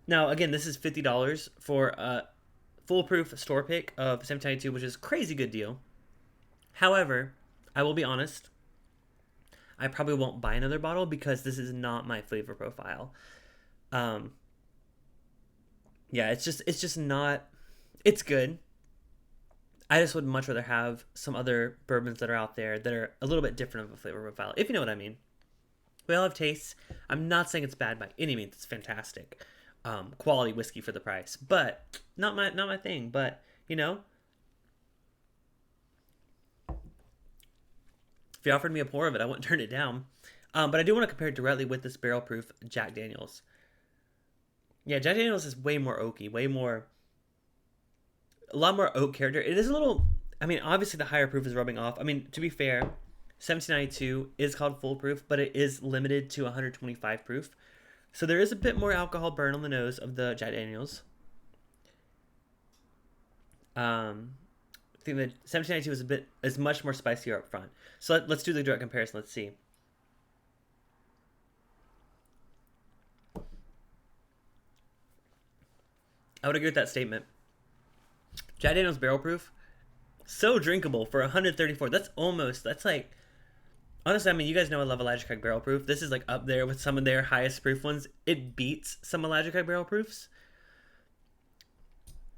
Now, again, this is $50 for a foolproof store pick of 1792, which is a crazy good deal. However, I will be honest, I probably won't buy another bottle because this is not my flavor profile. Um, yeah, it's just not. It's good. I just would much rather have some other bourbons that are out there that are a little bit different of a flavor profile, if you know what I mean. We all have tastes. I'm not saying it's bad by any means. It's fantastic, quality whiskey for the price, but not my thing. But you know, if you offered me a pour of it, I wouldn't turn it down. But I do want to compare it directly with this barrel proof Jack Daniels. Yeah, Jack Daniels is way more oaky, way more, a lot more oak character. It is a little. I mean, obviously the higher proof is rubbing off. I mean, to be fair, 1792 is called full proof, but it is limited to 125 proof. So there is a bit more alcohol burn on the nose of the Jack Daniels. I think that 1792 is much more spicier up front. So let's do the direct comparison. Let's see. I would agree with that statement. Jack Daniels barrel proof, so drinkable for 134. That's like, honestly, I mean, you guys know I love Elijah Craig barrel proof. This is like up there with some of their highest proof ones. It beats some Elijah Craig barrel proofs.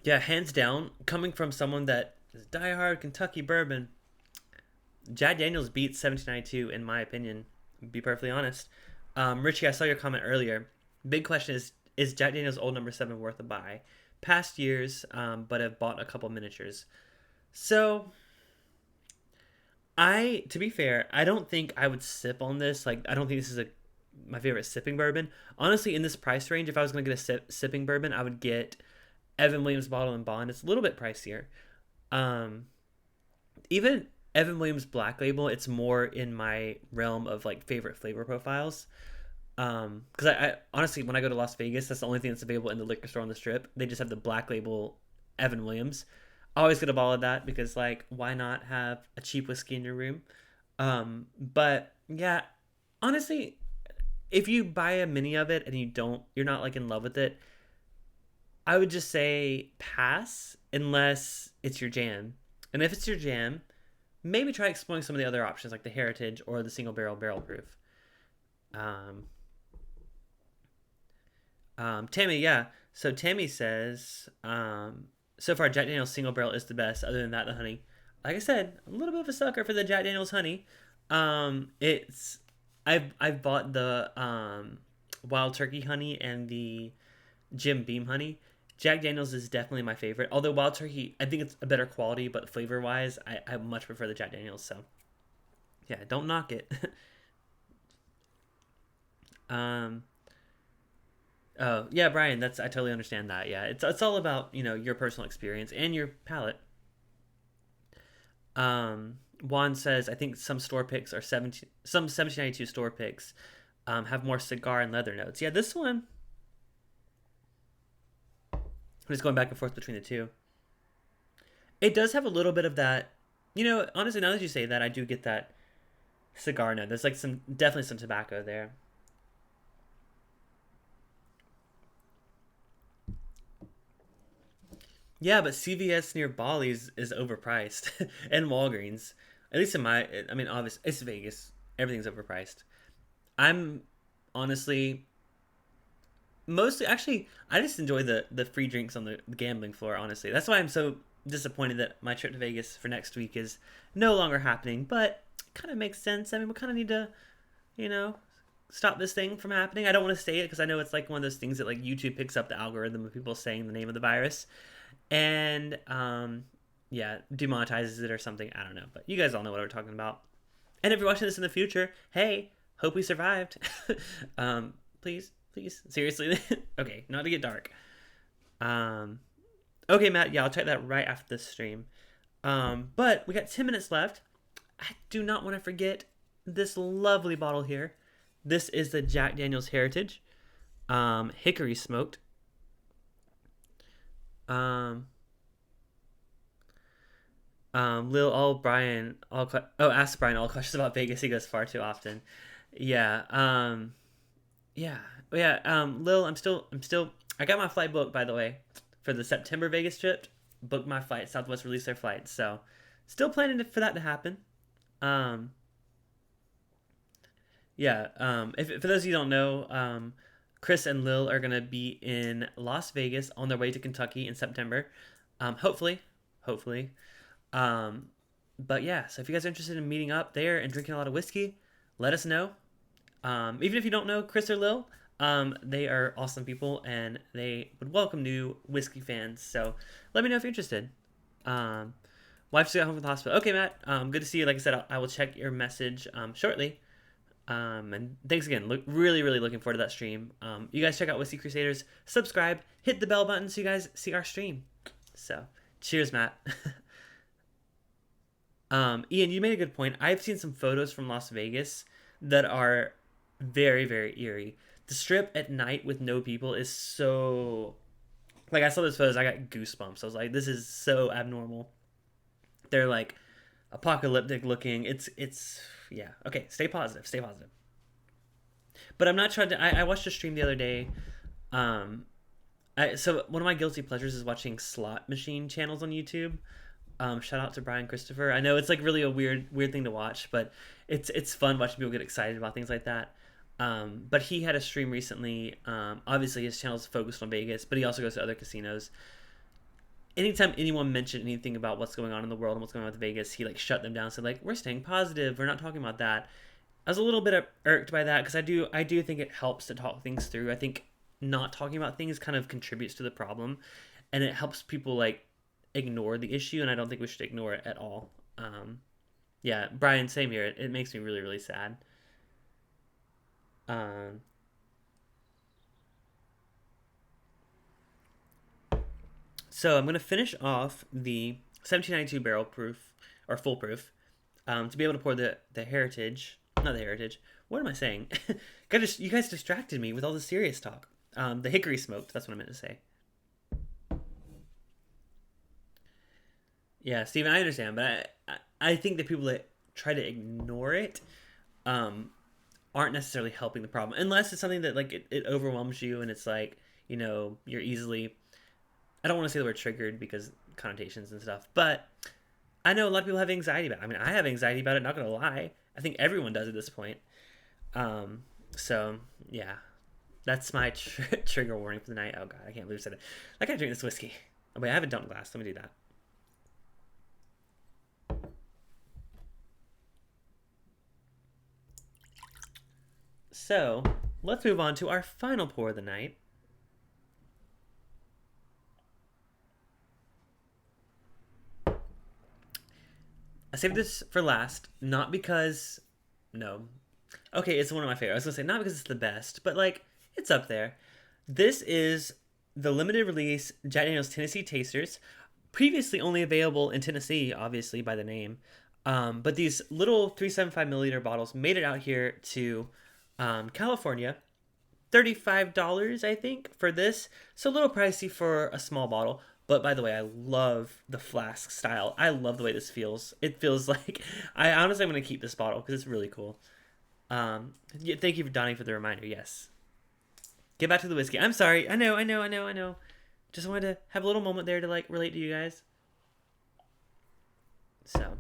Yeah, hands down, coming from someone that is diehard Kentucky bourbon, Jack Daniels beats 1792 in my opinion. To be perfectly honest. Richie, I saw your comment earlier. Big question is Jack Daniels Old Number 7 worth a buy? Past years, but have bought a couple miniatures. So, to be fair, I don't think I would sip on this. Like, I don't think this is my favorite sipping bourbon. Honestly, in this price range, if I was going to get a sipping bourbon, I would get Evan Williams Bottle and Bond. It's a little bit pricier. Even Evan Williams Black Label, it's more in my realm of like favorite flavor profiles. Because I honestly, when I go to Las Vegas, that's the only thing that's available in the liquor store on the Strip. They just have the Black Label Evan Williams. I always get a bottle of that because, like, why not have a cheap whiskey in your room? But yeah, honestly, if you buy a mini of it and you're not like in love with it, I would just say pass unless it's your jam. And if it's your jam, maybe try exploring some of the other options like the Heritage or the single barrel proof. Tammy, yeah. So Tammy says, so far Jack Daniel's single barrel is the best. Other than that, the honey. Like I said, I'm a little bit of a sucker for the Jack Daniel's honey. It's I've bought the Wild Turkey honey and the Jim Beam honey. Jack Daniel's is definitely my favorite. Although Wild Turkey, I think it's a better quality, but flavor wise, I much prefer the Jack Daniel's. So yeah, don't knock it. Oh yeah, Brian. I totally understand that. Yeah, it's all about your personal experience and your palate. Juan says I think some store picks are 1792 store picks have more cigar and leather notes. Yeah, this one. I'm just going back and forth between the two. It does have a little bit of that. Honestly, now that you say that, I do get that cigar note. There's like definitely some tobacco there. Yeah, but CVS near Bali's is overpriced, and Walgreens. At least I mean, obviously, it's Vegas. Everything's overpriced. I'm honestly mostly actually I just enjoy the free drinks on the gambling floor. Honestly, that's why I'm so disappointed that my trip to Vegas for next week is no longer happening. But it kind of makes sense. I mean, we kind of need to, you know, stop this thing from happening. I don't want to say it because I know it's like one of those things that like YouTube picks up the algorithm of people saying the name of the virus, and yeah, demonetizes it or something. I don't know, but you guys all know what we're talking about. And if you're watching this in the future, hey, hope we survived. Please, seriously. Okay, not to get dark. Okay, Matt. Yeah, I'll check that right after this stream. But we got 10 minutes left. I do not want to forget this lovely bottle here. This is the Jack Daniel's Heritage, Hickory-Smoked. Ask Brian all questions about Vegas. He goes far too often. Yeah. Yeah. Lil, I'm still. I got my flight booked, by the way, for the September Vegas trip. booked my flight. Southwest released their flight, so still planning for that to happen. Um, yeah. If for those of you who don't know, Chris and Lil are gonna be in Las Vegas on their way to Kentucky in September. Hopefully, hopefully. Um, but yeah, so if you guys are interested in meeting up there and drinking a lot of whiskey, let us know. Even if you don't know Chris or Lil, they are awesome people and they would welcome new whiskey fans. So let me know if you're interested. Um, Wife just got home from the hospital. Okay, Matt. Good to see you. Like I said, I will check your message shortly. And thanks again. Really, really looking forward to that stream. You guys check out Whiskey Crusaders. Subscribe. Hit the bell button so you guys see our stream. So, cheers, Matt. Ian, you made a good point. I've seen some photos from Las Vegas that are very, very eerie. The strip at night with no people is so. Like, I saw those photos, I got goosebumps. I was like, this is so abnormal. They're like apocalyptic looking. It's yeah. Okay, stay positive. Stay positive. But I'm not trying to. I watched a stream the other day. Um, so one of my guilty pleasures is watching slot machine channels on YouTube. Shout out to Brian Christopher. I know it's like really a weird thing to watch, but it's fun watching people get excited about things like that. But he had a stream recently. Obviously, his channel is focused on Vegas, but he also goes to other casinos. Anytime anyone mentioned anything about what's going on in the world and what's going on with Vegas, he like shut them down. Said like, "We're staying positive. We're not talking about that." I was a little bit irked by that because I do think it helps to talk things through. I think not talking about things kind of contributes to the problem, and it helps people like ignore the issue. And I don't think we should ignore it at all. Yeah, Brian, same here. It makes me really really sad. Um, so I'm gonna finish off the 1792 barrel proof or full proof to be able to pour the heritage, not the heritage. What am I saying? You guys distracted me with all the serious talk. The Hickory-Smoked. That's what I meant to say. Yeah, Steven, I understand, but I think the people that try to ignore it um, aren't necessarily helping the problem, unless it's something that like it overwhelms you and it's like you're easily. I don't want to say the word triggered because connotations and stuff, but I know a lot of people have anxiety about it. I mean, I have anxiety about it, not gonna lie. I think everyone does at this point. Um, so yeah, that's my trigger warning for the night. Oh god, I can't believe I said it. I gotta drink this whiskey. Oh wait, I have a dump glass. Let me do that. So let's move on to our final pour of the night. I saved this for last, not because no. Okay, it's one of my favorites. I was gonna say not because it's the best, but like it's up there. This is the limited release Jack Daniel's Tennessee Tasters, previously only available in Tennessee, obviously by the name. But these little 375 milliliter bottles made it out here to California. $35, I think, for this. So a little pricey for a small bottle. But by the way, I love the flask style. I love the way this feels. It feels like I honestly I'm gonna keep this bottle because it's really cool. Yeah, thank you for Donnie for the reminder. Yes, get back to the whiskey. I'm sorry. I know. Just wanted to have a little moment there to like relate to you guys. So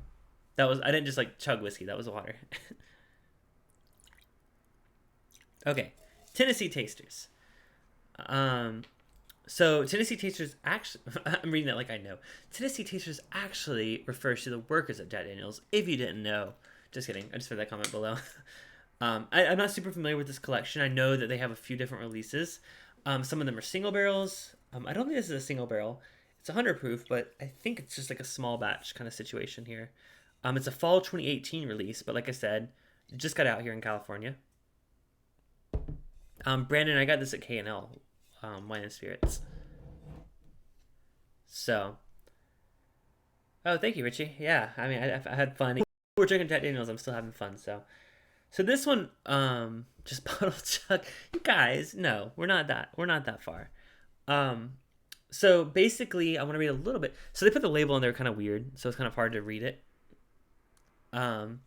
that was I didn't just like chug whiskey. That was water. Okay, Tennessee Tasters. Um, so Tennessee Tasters actually, I'm reading that like I know. Tennessee Tasters actually refers to the workers at Jack Daniels. If you didn't know, just kidding. I just read that comment below. I'm not super familiar with this collection. I know that they have a few different releases. Some of them are single barrels. I don't think this is a single barrel. It's 100 proof, but I think it's just like a small batch kind of situation here. It's a fall 2018 release, but like I said, it just got out here in California. Brandon, I got this at K&L, Wine and Spirits. So, oh, thank you, Richie. Yeah, I mean, I had fun. We're drinking Jack Daniels. I'm still having fun. So this one, just bottle chuck. You guys, no, we're not that far. Um, so basically, I want to read a little bit. So they put the label on there kind of weird, so it's kind of hard to read it. Um,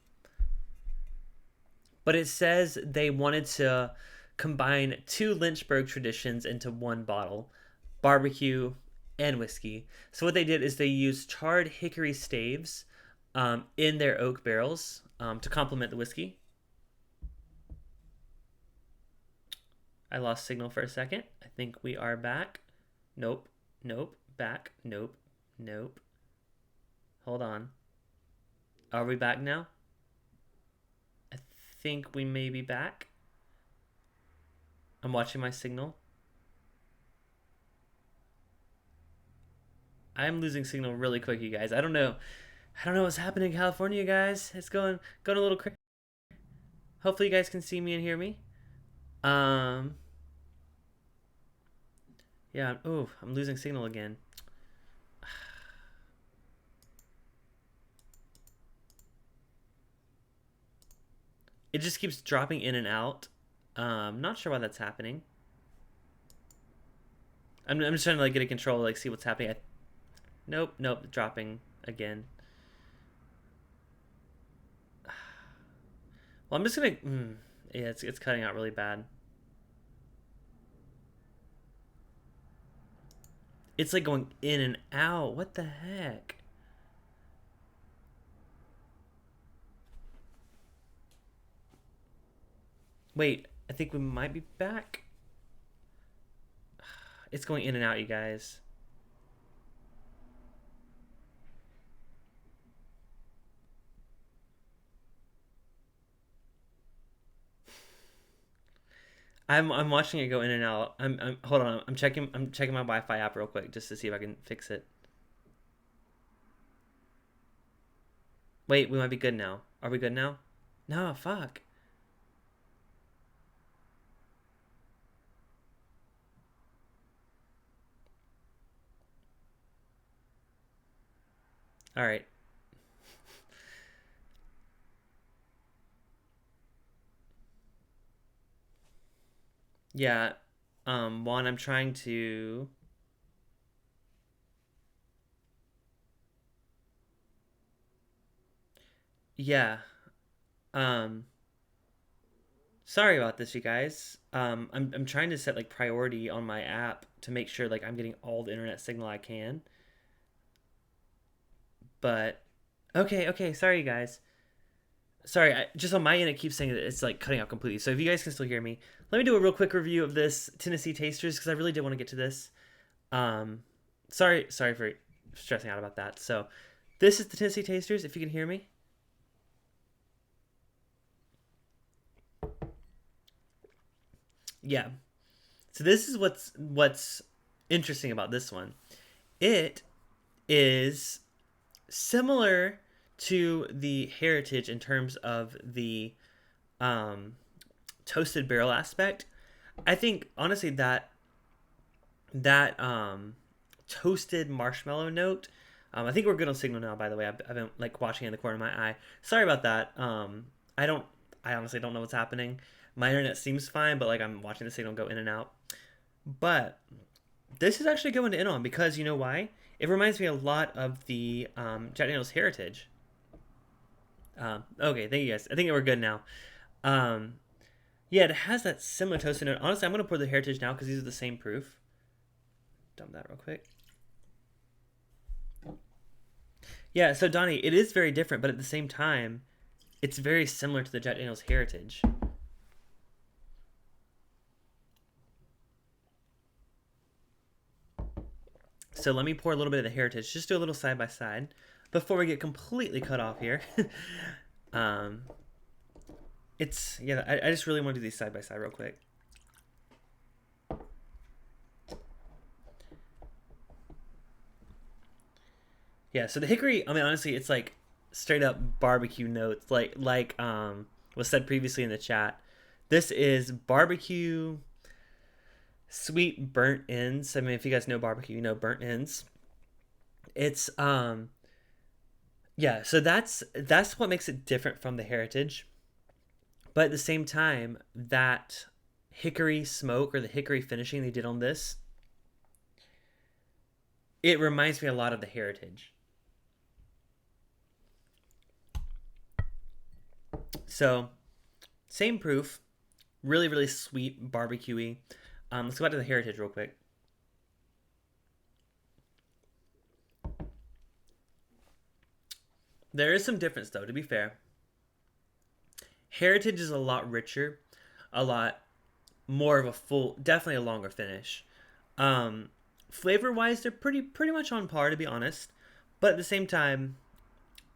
but it says they wanted to combine two Lynchburg traditions into one bottle: barbecue and whiskey. So what they did is they used charred hickory staves in their oak barrels to complement the whiskey. I lost signal for a second. I think we are back. Nope. Nope. Back. Nope. Nope. Hold on. Are we back now? I think we may be back. I'm watching my signal. I'm losing signal really quick, you guys. I don't know. I don't know what's happening in California, guys. It's going a little crazy. Hopefully you guys can see me and hear me. Um yeah, oh, I'm losing signal again. It just keeps dropping in and out. Not sure why that's happening. I'm just trying to like get a control, like see what's happening. Nope, dropping again. Well, I'm just gonna. Yeah, it's cutting out really bad. It's like going in and out. What the heck? Wait, I think we might be back. It's going in and out, you guys. I'm watching it go in and out. I'm hold on. I'm checking my Wi-Fi app real quick just to see if I can fix it. Wait, we might be good now. Are we good now? No, fuck. All right. Yeah. Juan, I'm trying to. Yeah. Um. Sorry about this, you guys. I'm trying to set like priority on my app to make sure like I'm getting all the internet signal I can. But okay. Sorry, guys. Sorry, just on my end, it keeps saying that it's like cutting out completely. So if you guys can still hear me, let me do a real quick review of this Tennessee Tasters because I really did want to get to this. Um, sorry for stressing out about that. So this is the Tennessee Tasters. If you can hear me, yeah. So this is what's interesting about this one. It is similar to the Heritage in terms of the um, toasted barrel aspect. I think honestly that toasted marshmallow note. I think we're good on signal now. By the way, I've been like watching in the corner of my eye. Sorry about that. I don't. I honestly don't know what's happening. My internet seems fine, but like I'm watching the signal go in and out. But this is actually going to in on because you know why? It reminds me a lot of the Jack Daniel's Heritage. Okay, thank you guys. I think we're good now. Um, yeah, it has that similar toasted note. Honestly, I'm gonna pour the Heritage now because these are the same proof. Dump that real quick. Yeah, so Donnie, it is very different, but at the same time, it's very similar to the Jack Daniel's Heritage. So let me pour a little bit of the Heritage. Just do a little side by side before we get completely cut off here. um, it's yeah. I just really want to do these side by side real quick. Yeah. So the hickory. I mean, honestly, it's like straight up barbecue notes, like was said previously in the chat. This is barbecue sweet burnt ends. I mean, if you guys know barbecue, you know burnt ends. It's yeah, so that's what makes it different from the heritage. But at the same time, that hickory smoke or the hickory finishing they did on this, it reminds me a lot of the heritage. So, same proof, really sweet, barbecuey. Let's go back to the heritage real quick. There is some difference though, to be fair. Heritage is a lot richer, a lot more of a full, definitely a longer finish. Um, Flavor wise, they're pretty much on par, to be honest. But at the same time,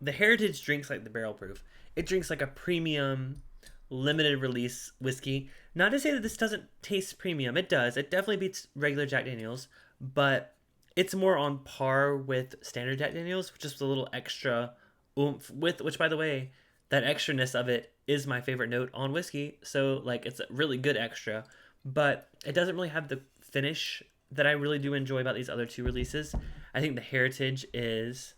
the Heritage drinks like the barrel proof. It drinks like a premium, limited release whiskey. Not to say that this doesn't taste premium. It does. It definitely beats regular Jack Daniels, but it's more on par with standard Jack Daniels, just a little extra oomph with which, by the way, that extraness of it is my favorite note on whiskey. So like it's a really good extra, but it doesn't really have the finish that I really do enjoy about these other two releases. I think the Heritage is,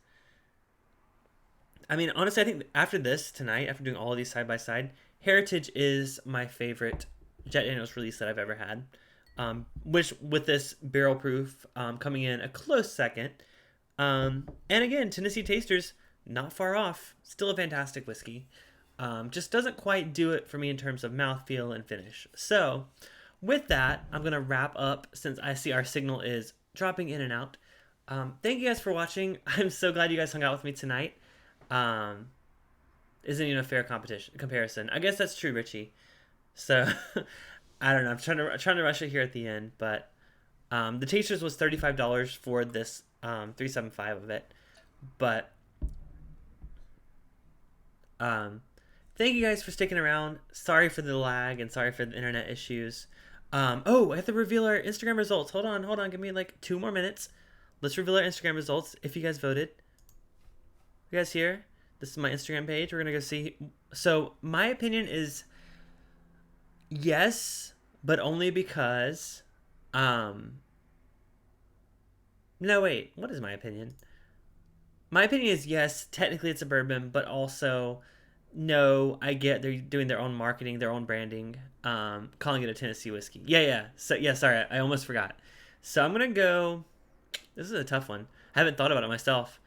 I mean, honestly, I think after this tonight, after doing all of these side by side, Heritage is my favorite Jack Daniels release that I've ever had. Which with this barrel proof coming in a close second. And again, Tennessee Tasters, not far off. Still a fantastic whiskey. Just doesn't quite do it for me in terms of mouthfeel and finish. So, with that, I'm going to wrap up since I see our signal is dropping in and out. Thank you guys for watching. I'm so glad you guys hung out with me tonight. Isn't even a fair comparison. I guess that's true, Richie. So, I don't know. I'm trying to rush it here at the end, but the Tasters was $35 for this 375 of it. But thank you guys for sticking around. Sorry for the lag and sorry for the internet issues. Oh, I have to reveal our Instagram results. Hold on. Give me like 2 more minutes. Let's reveal our Instagram results if you guys voted. You guys here? This is my Instagram page. We're going to go see. So, my opinion is yes, but only because no, wait. What is my opinion? My opinion is yes, technically it's a bourbon, but also no, I get they're doing their own marketing, their own branding, calling it a Tennessee whiskey. Yeah. So yeah, sorry, I almost forgot. So I'm gonna go. This is a tough one. I haven't thought about it myself.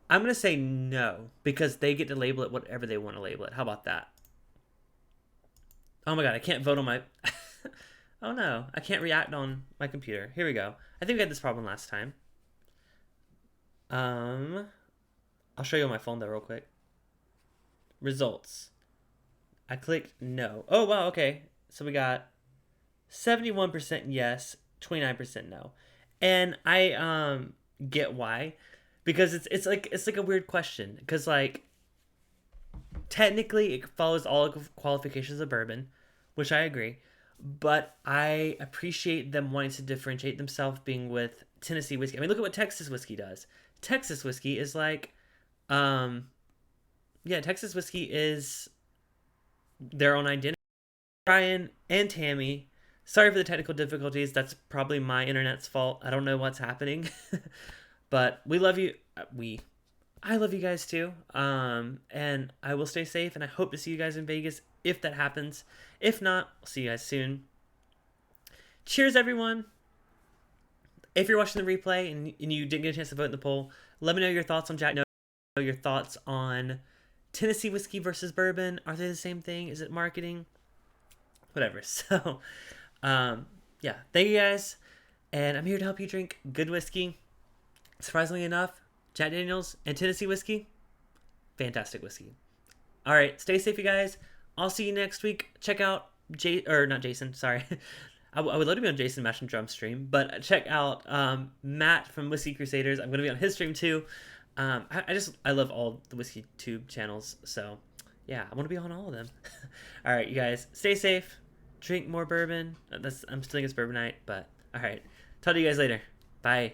I'm gonna say no because they get to label it whatever they want to label it. How about that? Oh my god, I can't vote on my. Oh no, I can't react on my computer. Here we go. I think we had this problem last time. I'll show you on my phone though real quick. Results. I clicked no. Oh wow, okay. So we got 71% yes, 29% no. And I get why. Because it's like a weird question. Because like technically it follows all qualifications of bourbon, which I agree. But I appreciate them wanting to differentiate themselves being with Tennessee whiskey. I mean, look at what Texas whiskey does. Texas whiskey is like, yeah, Texas whiskey is their own identity. Brian and Tammy, sorry for the technical difficulties. That's probably my internet's fault. I don't know what's happening. But we love you. I love you guys too. And I will stay safe, and I hope to see you guys in Vegas if that happens. If not, I'll see you guys soon. Cheers, everyone. If you're watching the replay and you didn't get a chance to vote in the poll, let me know your thoughts on Jack. Know your thoughts on Tennessee whiskey versus bourbon. Are they the same thing? Is it marketing? Whatever. So, yeah. Thank you guys. And I'm here to help you drink good whiskey. Surprisingly enough, Jack Daniels and Tennessee whiskey, fantastic whiskey. All right, stay safe, you guys. I'll see you next week. Check out not Jason. Sorry, I would love to be on Jason Mash and Drum stream, but check out Matt from Whiskey Crusaders. I'm gonna be on his stream too. I love all the Whiskey Tube channels, so yeah, I want to be on all of them. All right, you guys, stay safe. Drink more bourbon. I'm still against bourbon night, but all right. Talk to you guys later. Bye.